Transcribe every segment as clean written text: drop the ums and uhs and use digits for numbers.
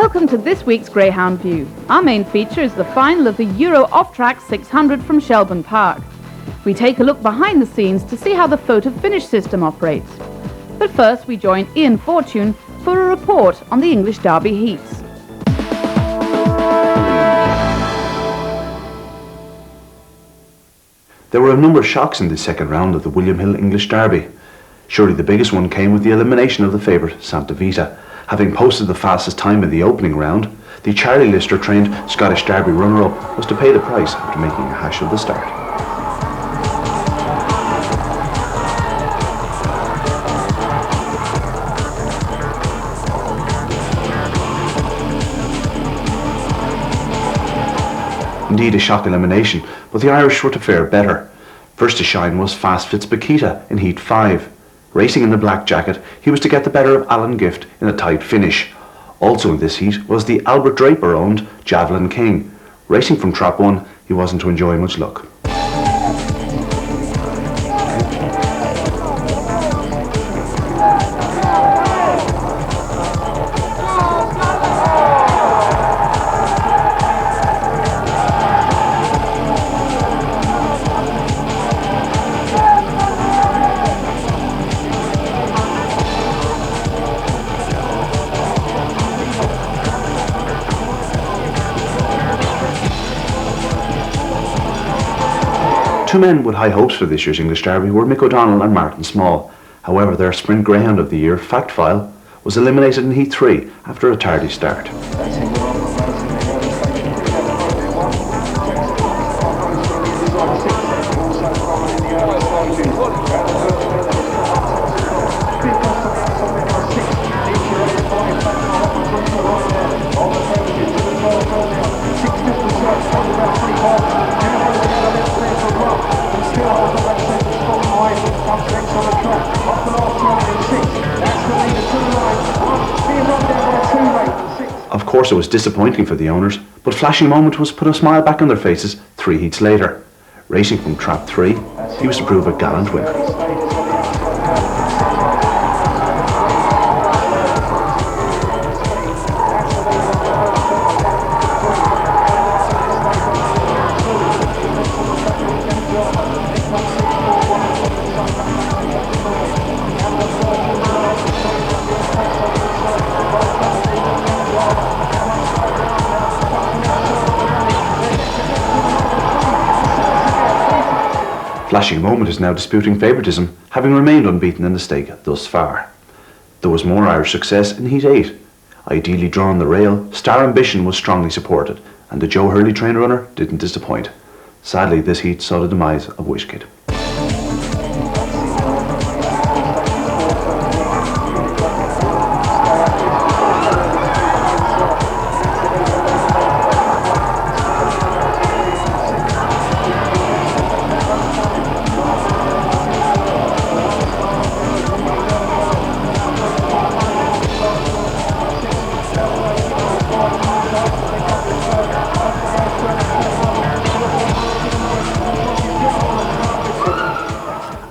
Welcome to this week's Greyhound View. Our main feature is the final of the Euro Off-Track 600 from Shelbourne Park. We take a look behind the scenes to see how the photo finish system operates. But first we join Ian Fortune for a report on the English Derby heats. There were a number of shocks in the second round of the William Hill English Derby. Surely the biggest one came with the elimination of the favourite Santa Vita. Having posted the fastest time in the opening round, the Charlie Lister trained Scottish Derby runner-up was to pay the price after making a hash of the start. Indeed a shock elimination, but the Irish were to fare better. First to shine was Fast Fitzpaquita in Heat 5. Racing in the black jacket, he was to get the better of Alan Gift in a tight finish. Also in this heat was the Albert Draper-owned Javelin King. Racing from Trap 1, he wasn't to enjoy much luck. Two men with high hopes for this year's English Derby were Mick O'Donnell and Martin Small. However, their Sprint Greyhound of the Year, Fact File, was eliminated in Heat 3 after a tardy start. Of course it was disappointing for the owners, but Flashing Moment was put a smile back on their faces 3 heats later. Racing from Trap 3, he was to prove a gallant winner. Flashing Moment is now disputing favouritism, having remained unbeaten in the stake thus far. There was more Irish success in Heat 8. Ideally drawn the rail, Star Ambition was strongly supported, and the Joe Hurley trained runner didn't disappoint. Sadly, this heat saw the demise of Wishkid.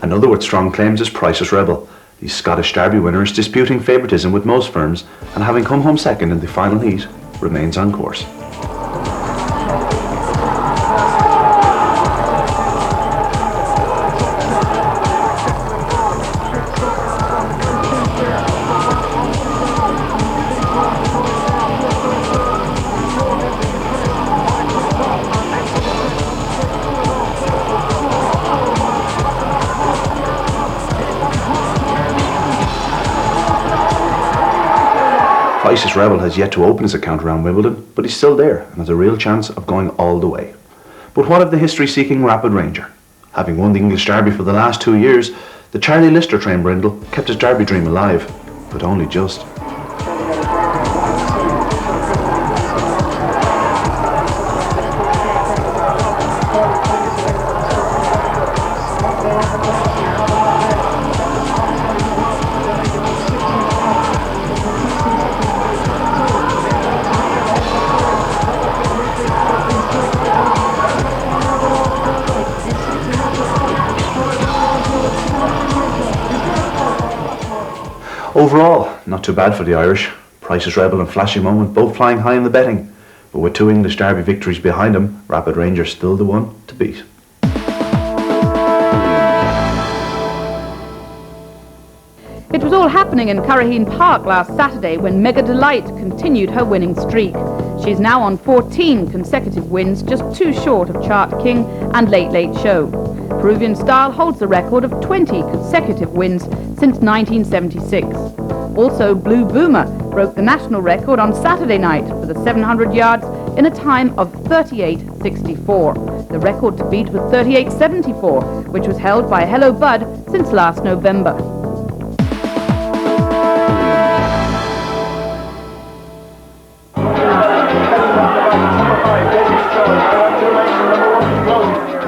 Another with strong claims is Price's Rebel. The Scottish Derby winner is disputing favouritism with most firms and having come home second in the final heat, remains on course. Price's Rebel has yet to open his account around Wimbledon, but he's still there and has a real chance of going all the way. But what of the history-seeking Rapid Ranger? Having won the English Derby for the last 2 years, the Charlie Lister trained Brindle kept his Derby dream alive, but only just. Overall, not too bad for the Irish, Price's Rebel and Flashing Moment both flying high in the betting. But with 2 English Derby victories behind him, Rapid Ranger's still the one to beat. It was all happening in Greyhound Park last Saturday when Mega Delight continued her winning streak. She's now on 14 consecutive wins, just 2 short of Chart King and Late Late Show. Peruvian Style holds the record of 20 consecutive wins since 1976. Also, Blue Boomer broke the national record on Saturday night for the 700 yards in a time of 38.64. The record to beat was 38.74, which was held by Hello Bud since last November.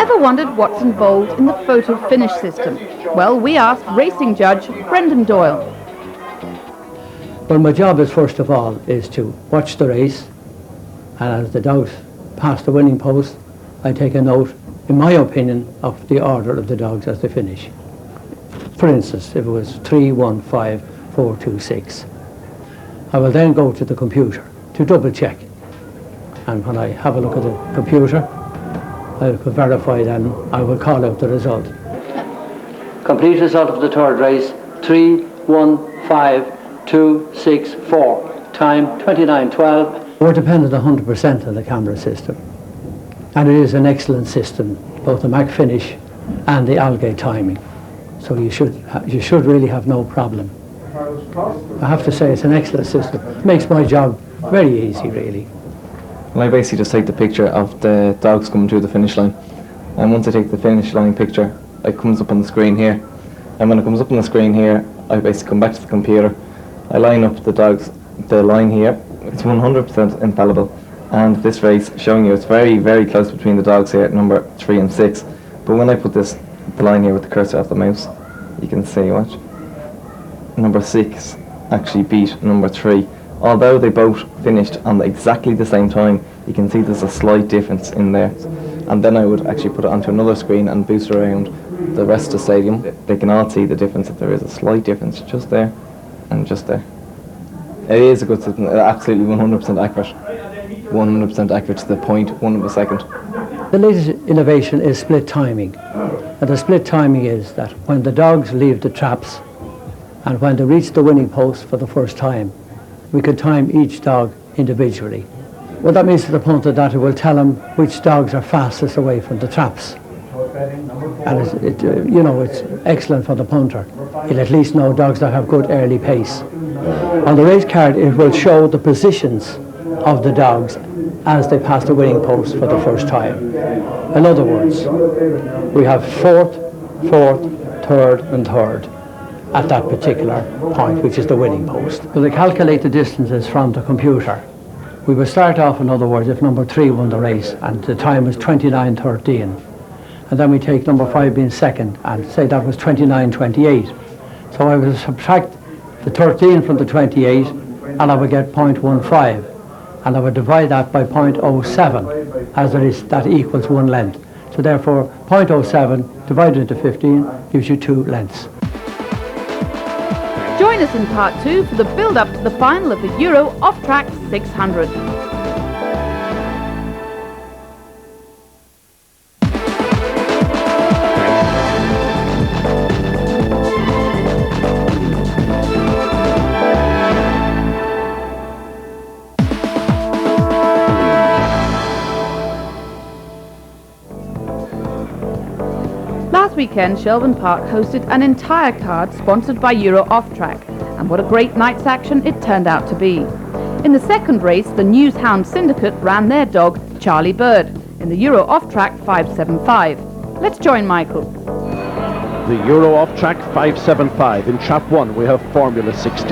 Ever wondered what's involved in the photo finish system? Well, we asked racing judge Brendan Doyle. Well, my job is, first of all, is to watch the race, and as the dogs pass the winning post, I take a note, in my opinion, of the order of the dogs as they finish. For instance, if it was 3, 1, 5, 4, 2, 6, I will then go to the computer to double check. And when I have a look at the computer, I will verify then, I will call out the result. Complete result of the third race, 3, 1, 5, 2, 6, 4, time 29.12. We're dependent 100% on the camera system, and it is an excellent system, both the Mac finish and the Algate timing. So you should really have no problem. I have to say it's an excellent system. It makes my job very easy, really. Well, I basically just take the picture of the dogs coming through the finish line, and once I take the finish line picture, it comes up on the screen here, and when it comes up on the screen here, I basically come back to the computer, I line up the dogs, the line here, it's 100% infallible, and this race showing you it's very, very close between the dogs here at number 3 and 6, but when I put the line here with the cursor of the mouse, you can see, watch, number 6 actually beat number 3. Although they both finished on exactly the same time, you can see there's a slight difference in there. And then I would actually put it onto another screen and boost around the rest of the stadium. They can all see the difference, that there is a slight difference just there and just there. It is a good system, absolutely 100% accurate. 100% accurate to the point, 1 of a second. The latest innovation is split timing. And the split timing is that when the dogs leave the traps and when they reach the winning post for the first time, we could time each dog individually. What that means to the punter that it will tell him which dogs are fastest away from the traps. And it's excellent for the punter. He'll at least know dogs that have good early pace. On the race card, it will show the positions of the dogs as they pass the winning post for the first time. In other words, we have fourth, third and third at that particular point, which is the winning post. So they calculate the distances from the computer. We will start off, in other words, if number 3 won the race and the time was 29.13, and then we take number 5 being second and say that was 29.28. So I will subtract the 13 from the 28 and I will get 0.15, and I will divide that by 0.07 as there is, that equals 1 length. So therefore 0.07 divided into 15 gives you 2 lengths. Join us in part 2 for the build-up to the final of the Euro Off-Track 600. Last weekend, Shelbourne Park hosted an entire card sponsored by Euro Off-Track, and what a great night's action it turned out to be. In the second race, the Newshound Syndicate ran their dog, Charlie Bird, in the Euro Off-Track 575. Let's join Michael. The Euro Off-Track 575. In Trap 1 we have Formula 16,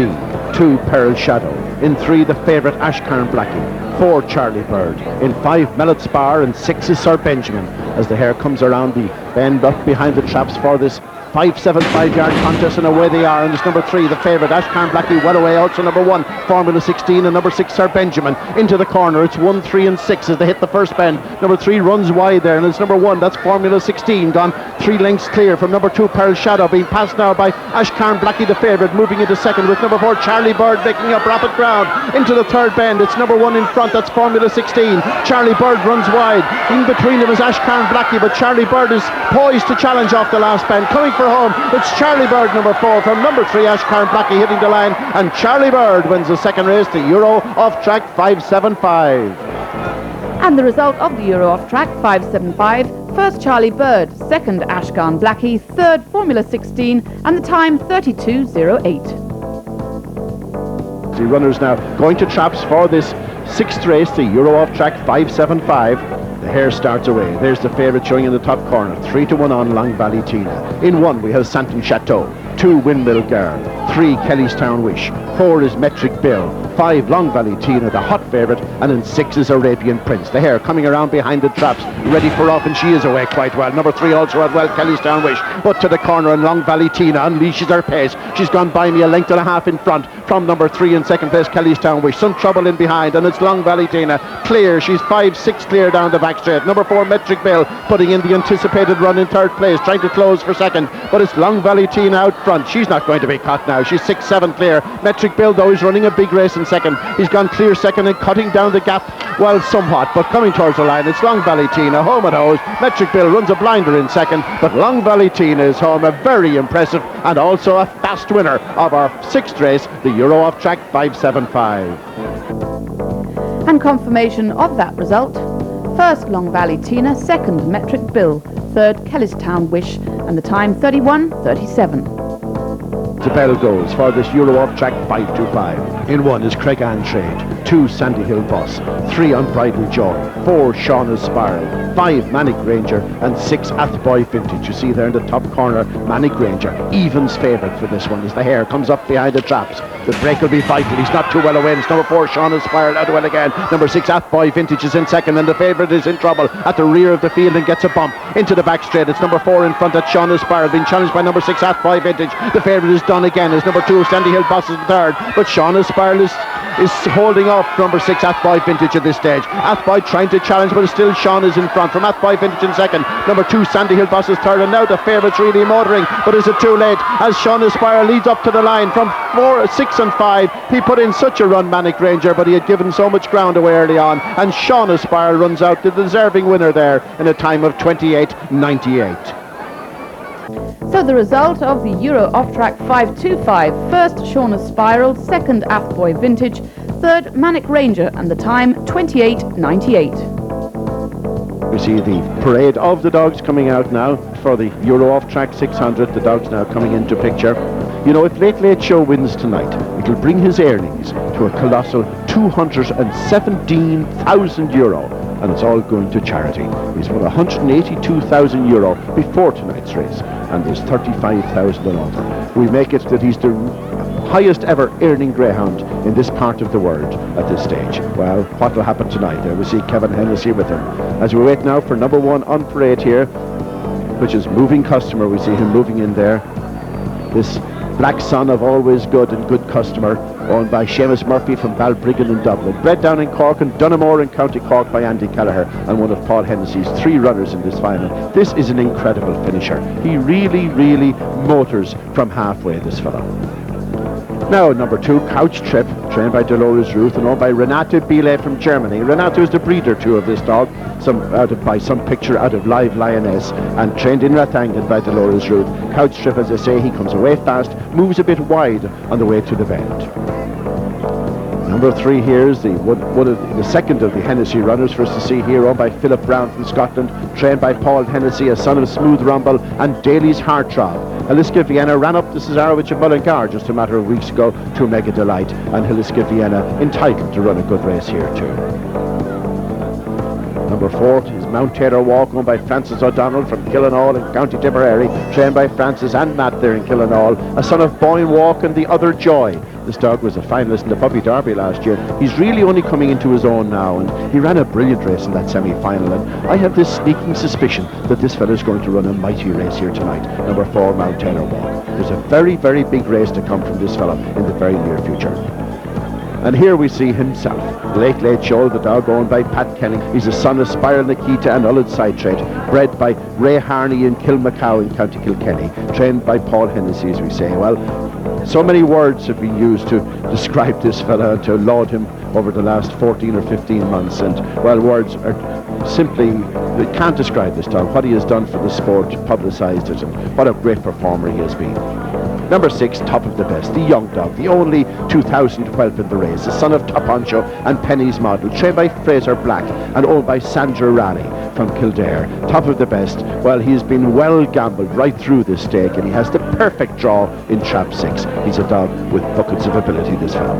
2 Pearl Shadow, in 3 the favourite Ashcarn Blackie, 4 Charlie Bird, in 5 Mellet Spar and 6 is Sir Benjamin, as the hare comes around the bend up behind the traps for this 5-7-5 yard contest, and away they are. And it's number 3, the favourite, Ashcarn Blackie, well away. Also number 1, Formula 16, and number 6, Sir Benjamin, into the corner. It's 1, 3 and 6 as they hit the first bend. Number 3 runs wide there, and it's number 1, that's Formula 16, gone 3 lengths clear from number 2, Pearl Shadow, being passed now by Ashcarn Blackie, the favourite, moving into second with number 4, Charlie Bird, making up rapid ground into the third bend. It's number 1 in front, that's Formula 16. Charlie Bird runs wide. In between them is Ashcarn Blackie, but Charlie Bird is poised to challenge off the last bend. Coming for home, it's Charlie Bird, number 4, from number 3, Ashcarn Blackie, hitting the line, and Charlie Bird wins the second race, the Euro Off-Track 575. And the result of the Euro Off-Track 575, first Charlie Bird, second Ashcarn Blackie, third Formula 16, and the time 32:08. The runners now going to traps for this 6th race, the Euro Off-Track 575. The hare starts away. There's the favourite showing in the top corner. 3-1 on Long Valley Tina. In 1 we have Santon Chateau. 2 Windmill Girl. 3 Kellystown Wish. 4 is Metric Bill. 5 Long Valley Tina, the hot favourite, and in 6 is Arabian Prince. The hare coming around behind the traps, ready for off, and she is away quite well. Number 3 also as well, Kellystown Wish, but to the corner, and Long Valley Tina unleashes her pace. She's gone by me a length and a half in front from number 3 in second place, Kellystown Wish. Some trouble in behind, and it's Long Valley Tina clear. She's 5-6 clear down the back straight. Number 4 Metric Bill putting in the anticipated run in third place, trying to close for second, but it's Long Valley Tina out front. She's not going to be caught now. She's 6-7 clear. Metric Bill though is running a big race in second. He's gone clear second and cutting down the gap, well, somewhat, but coming towards the line. It's Long Valley Tina home and hose. Metric Bill runs a blinder in second, but Long Valley Tina is home, a very impressive and also a fast winner of our 6th race, the Euro Off-Track 575. And confirmation of that result, first Long Valley Tina, second Metric Bill, third Kellystown Wish, and the time 31:37. The bell goes for this Euro Off-Track 525. In 1 is Craig Ann Trade, 2 Sandy Hill Boss, 3 Unbridled Joy, 4 Shauna's Spiral, 5 Manic Ranger, and 6 Athboy Vintage. You see there in the top corner, Manic Ranger, evens favourite for this one as the hare comes up behind the traps. The break will be vital. He's not too well away. It's number 4 Shauna's Spiral out well again. Number 6 Athboy Vintage is in second, and the favourite is in trouble at the rear of the field and gets a bump into the back straight. It's number 4 in front, at Shauna's Spiral, being challenged by number 6 Athboy Vintage. The favourite is done again as number 2 Sandy Hill Boss is in third, but Shauna's Spiral is holding off number 6 Athboy Vintage at this stage. Athboy trying to challenge, but still Sean is in front. From Athboy Vintage in second, number 2 Sandy Hill Boss is third, and now the favourite's really motoring, but is it too late as Sean Aspire leads up to the line from 4, 6 and 5. He put in such a run, Manic Ranger, but he had given so much ground away early on, and Sean Aspire runs out the deserving winner there in a time of 28.98. So the result of the Euro Off-Track 525, first Shauna Spiral, second Athboy Vintage, third Manic Ranger, and the time 28.98. We see the parade of the dogs coming out now for the Euro Off-Track 600. The dogs now coming into picture. You know, if Late Late Show wins tonight, it'll bring his earnings to a colossal €217,000, and it's all going to charity. He's won €182,000 before tonight's race, and there's $35,000 on offer. We make it that he's the highest ever earning greyhound in this part of the world at this stage. Well, what will happen tonight? There we see Kevin Hennessy with him. As we wait now for number 1 on parade here, which is Moving Customer. We see him moving in there. This black son of Always Good and Good Customer, owned by Seamus Murphy from Balbriggan in Dublin. Bred down in Cork and Dunamore in County Cork by Andy Kelleher, and one of Paul Hennessy's 3 runners in this final. This is an incredible finisher. He really, really motors from halfway, this fellow. Now, number 2, Couch Trip, trained by Dolores Ruth and owned by Renate Biele from Germany. Renate is the breeder too of this dog, by some picture out of Live Lioness, and trained in Rathangan by Dolores Ruth. Couch Trip, as I say, he comes away fast, moves a bit wide on the way to the bend. Number 3 here is the second of the Hennessy runners for us to see here, owned by Philip Brown from Scotland, trained by Paul Hennessy, a son of Smooth Rumble and Daly's Heartthrob. Hiliska Vienna ran up the Cesarewitch of Mullingar just a matter of weeks ago to Mega Delight, and Hiliska Vienna entitled to run a good race here too. Number 4 is Mount Taylor Walk, owned by Francis O'Donnell from Killinall in County Tipperary, trained by Francis and Matt there in Killinall, a son of Boyne Walk and the Other Joy. This dog was a finalist in the Puppy Derby last year. He's really only coming into his own now, and he ran a brilliant race in that semi-final, and I have this sneaking suspicion that this fella's going to run a mighty race here tonight. Number 4, Mount Taylor Walk. There's a very, very big race to come from this fella in the very near future. And here we see himself, Late Show, the dog owned by Pat Kenning. He's a son of Spiral Nikita and Ullid Sidetrade, bred by Ray Harney in Kilmacow in County Kilkenny, trained by Paul Hennessy, as we say. Well, so many words have been used to describe this fella and to laud him over the last 14 or 15 months, and well, words are simply, they can't describe this dog, what he has done for the sport, publicised it, and what a great performer he has been. Number 6, Top of the Best, the young dog, the only 2000 whelp in the race, the son of Toponcho and Penny's Model, trained by Fraser Black and owned by Sandra Raleigh from Kildare. Top of the Best, well, he's been well gambled right through this stake, and he has the perfect draw in trap 6. He's a dog with buckets of ability, this fellow.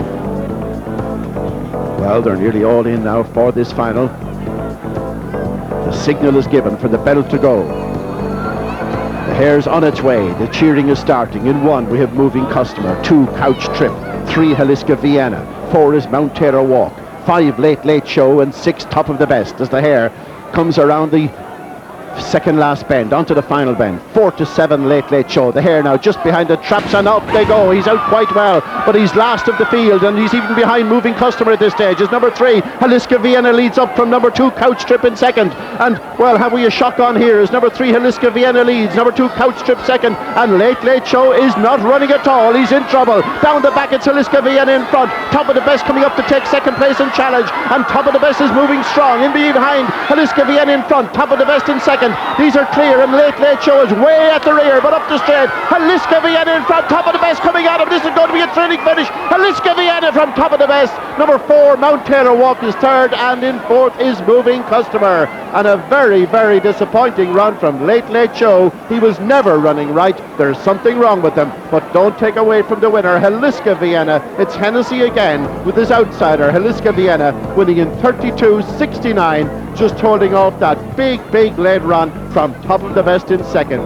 Well, they're nearly all in now for this final. The signal is given for the bell to go. The hare's on its way. The cheering is starting. In 1, we have Moving Customer. 2, Couch Trip. 3, Haliska Vienna. 4 is Mount Taylor Walk. 5, Late Show. And 6, Top of the Best, as the hare comes around the second last bend onto the final bend. 4 to 7, Late Show. The hare now just behind the traps, and up they go. He's out quite well, but he's last of the field, and he's even behind Moving Customer at this stage. As number 3, Haliska Vienna leads up from number 2, Couch Trip in second. And well, have we a shock on here as number 3, Haliska Vienna leads, number 2, Couch Trip second, and Late Show is not running at all. He's in trouble. Down the back, it's Haliska Vienna in front. Top of the Best coming up to take second place and challenge, and Top of the Best is moving strong. In behind, Haliska Vienna in front, Top of the Best in second. These are clear, and Late Show is way at the rear, but up the straight. Haliska Vienna in front, Top of the Best coming at him. This is going to be a thrilling finish. Haliska Vienna from Top of the Best. Number 4, Mount Taylor Walk is third, and in fourth is Moving Customer. And a very, very disappointing run from Late Show. He was never running right. There's something wrong with him, but don't take away from the winner, Haliska Vienna. It's Hennessy again with his outsider, Haliska Vienna, winning in 32.69, just holding off that big lead run from Top of the Best in second.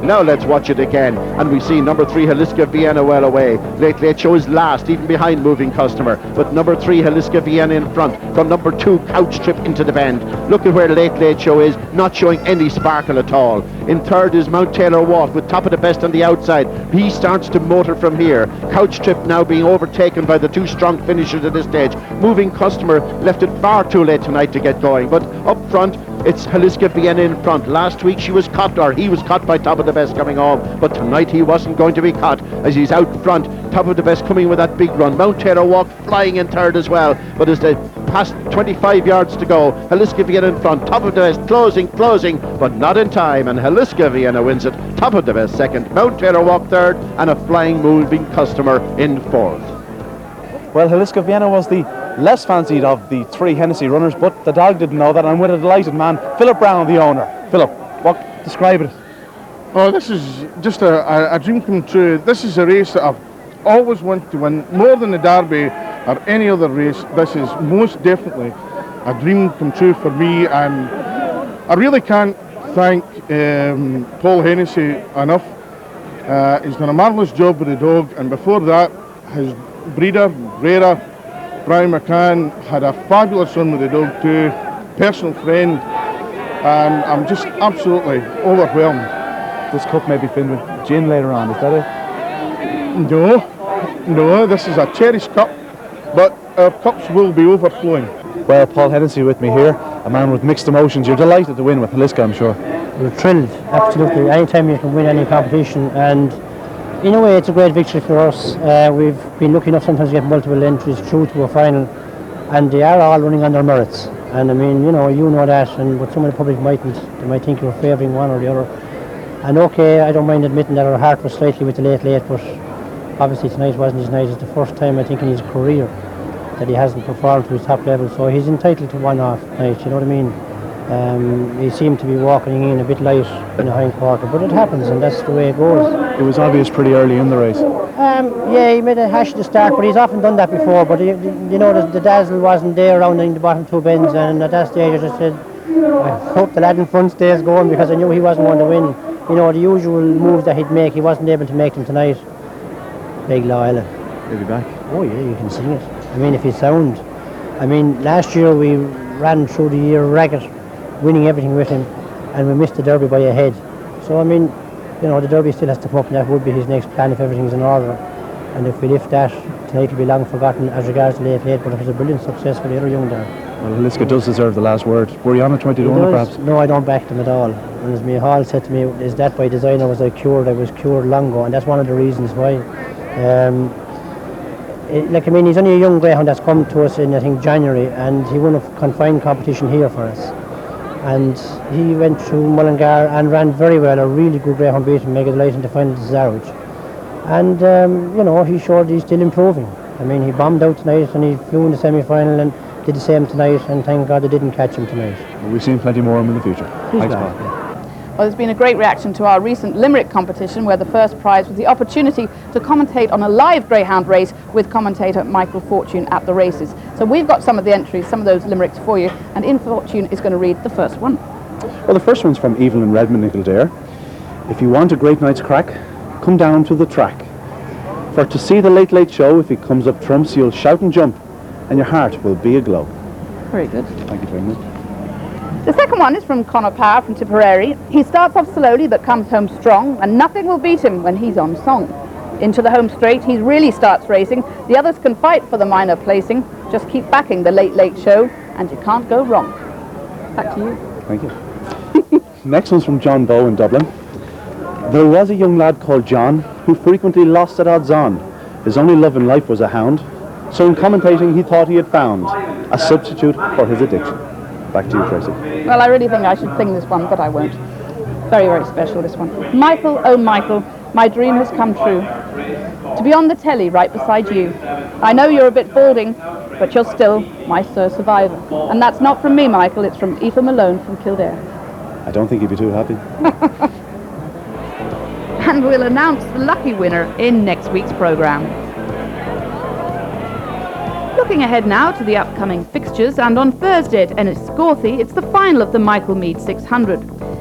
Now let's watch it again, and we see number 3, Haliska Vienna, well away. Late Show is last, even behind Moving Customer, but number 3, Haliska Vienna in front from number 2, Couch Trip into the bend. Look at where Late Show is, not showing any sparkle at all. In third is Mount Taylor Walk with Top of the Best on the outside. He starts to motor from here. Couch Trip now being overtaken by the 2 strong finishers at this stage. Moving Customer left it far too late tonight to get going, but up front it's Haliska Vienna in front. Last week she was caught, or he was caught by Top of the Best coming home, but tonight he wasn't going to be caught as he's out front. Top of the Best coming with that big run. Mount Taylor Walk flying in third as well, but as they past 25 yards to go, Haliska Vienna in front. Top of the Best closing, but not in time, and Haliska Vienna wins it. Top of the Best second, Mount Taylor Walk third, and a flying Moving Customer in fourth. Well, Haliska Vienna was the less fancied of the 3 Hennessy runners, but the dog didn't know that, and with a delighted man, Philip Brown, the owner. Philip, describe it. Oh, this is just a dream come true. This is a race that I've always wanted to win, more than the Derby or any other race. This is most definitely a dream come true for me, and I really can't thank Paul Hennessy enough. He's done a marvellous job with the dog, and before that, his breeder, Brera, Brian McCann, had a fabulous run with the dog too, personal friend, and I'm just absolutely overwhelmed. This cup may be filled with gin later on, is that it? No, this is a cherished cup, but our cups will be overflowing. Well, Paul Hennessy with me here, a man with mixed emotions. You're delighted to win with Haliska, I'm sure. We're thrilled, absolutely. Anytime you can win any competition, and in a way it's a great victory for us. We've been lucky enough sometimes to get multiple entries through to a final, and they are all running on their merits. And I mean, you know that, and but some of the public mightn't. They might think you're favouring one or the other. And okay, I don't mind admitting that our heart was slightly with the late, but obviously tonight wasn't his night. It's the first time I think in his career that he hasn't performed to his top level, so he's entitled to one off night, you know what I mean? He seemed to be walking in a bit light in the hind quarter, but it happens, and that's the way it goes. It was obvious pretty early in the race. Yeah, he made a hash to start, but he's often done that before, but the dazzle wasn't there around in the bottom 2 bends, and at that stage I just said, I hope the lad in front stays going, because I knew he wasn't going to win. You know, the usual moves that he'd make, he wasn't able to make them tonight. Big Loyal. He'll be back. Oh yeah, you can sing it. I mean, if he's sound. I mean, last year we ran through the year ragged, winning everything with him, and we missed the Derby by a head. So I mean, you know, the Derby still has to come up, and that would be his next plan if everything's in order. And if we lift that, tonight will be long forgotten as regards to the 8-8, but it was a brilliant success for the other young there. Well, Liska does deserve the last word. Were you on it 20-1 perhaps? No, I don't back them at all. And as me Hall said to me, is that by design or was I cured? I was cured long ago, and that's one of the reasons why. Like, I mean, he's only a young greyhound that's come to us in, I think, January, and he won a confined competition here for us. And he went through Mullingar and ran very well, a really good greyhound, beating Mega Delight in the final to Zarwich. And, you know, he showed he's still improving. I mean, he bombed out tonight and he flew in the semi-final and did the same tonight, and thank God they didn't catch him tonight. Well, we've seen plenty more of him in the future. Thanks, Paul. Well, there's been a great reaction to our recent Limerick competition, where the first prize was the opportunity to commentate on a live greyhound race with commentator Michael Fortune at the races. So we've got some of the entries, some of those Limericks for you, and In Fortune is going to read the first one. Well, the first one's from Evelyn Redmond in Kildare. If you want a great night's crack, come down to the track. For to see the Late Late Show, if he comes up trumps, you'll shout and jump, and your heart will be aglow. Very good. Thank you very much. The second one is from Conor Power from Tipperary. He starts off slowly but comes home strong, and nothing will beat him when he's on song. Into the home straight, he really starts racing. The others can fight for the minor placing. Just keep backing the Late Late Show, and you can't go wrong. Back to you. Thank you. Next one's from John Bow in Dublin. There was a young lad called John who frequently lost at odds on. His only love in life was a hound. So in commentating, he thought he had found a substitute for his addiction. Back to you, Tracy. Well, I really think I should sing this one, but I won't. Very, very special, this one. Michael, oh Michael, my dream has come true. To be on the telly right beside you. I know you're a bit balding, but you're still my Sir Survivor. And that's not from me, Michael, it's from Aoife Malone from Kildare. I don't think he'd be too happy. And we'll announce the lucky winner in next week's programme. Looking ahead now to the upcoming fixtures, and on Thursday at Enniscorthy it's the final of the Michael Meade 600.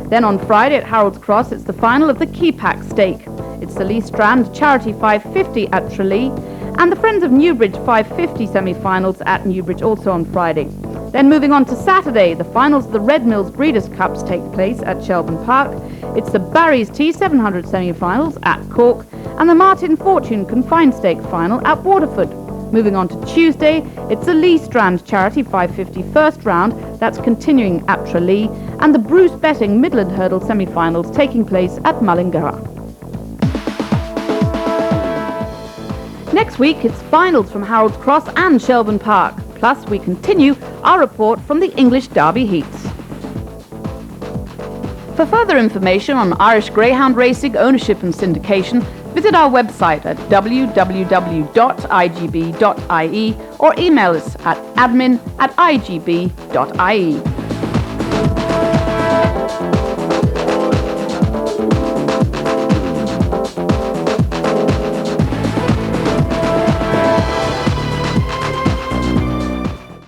Then on Friday at Harold's Cross it's the final of the Keepack Stake. It's the Lee Strand Charity 550 at Tralee, and the Friends of Newbridge 550 semi-finals at Newbridge also on Friday. Then moving on to Saturday, the finals of the Red Mills Breeders' Cups take place at Shelbourne Park. It's the Barry's T700 semi-finals at Cork, and the Martin Fortune Confined Stake final at Waterford. Moving on to Tuesday, it's the Lee Strand Charity 550 first round, that's continuing at Tralee, and the Bruce Betting Midland Hurdle semi-finals taking place at Mullingar. Next week, it's finals from Harold's Cross and Shelbourne Park. Plus, we continue our report from the English Derby heats. For further information on Irish Greyhound racing, ownership and syndication, visit our website at www.igb.ie or email us at admin@igb.ie.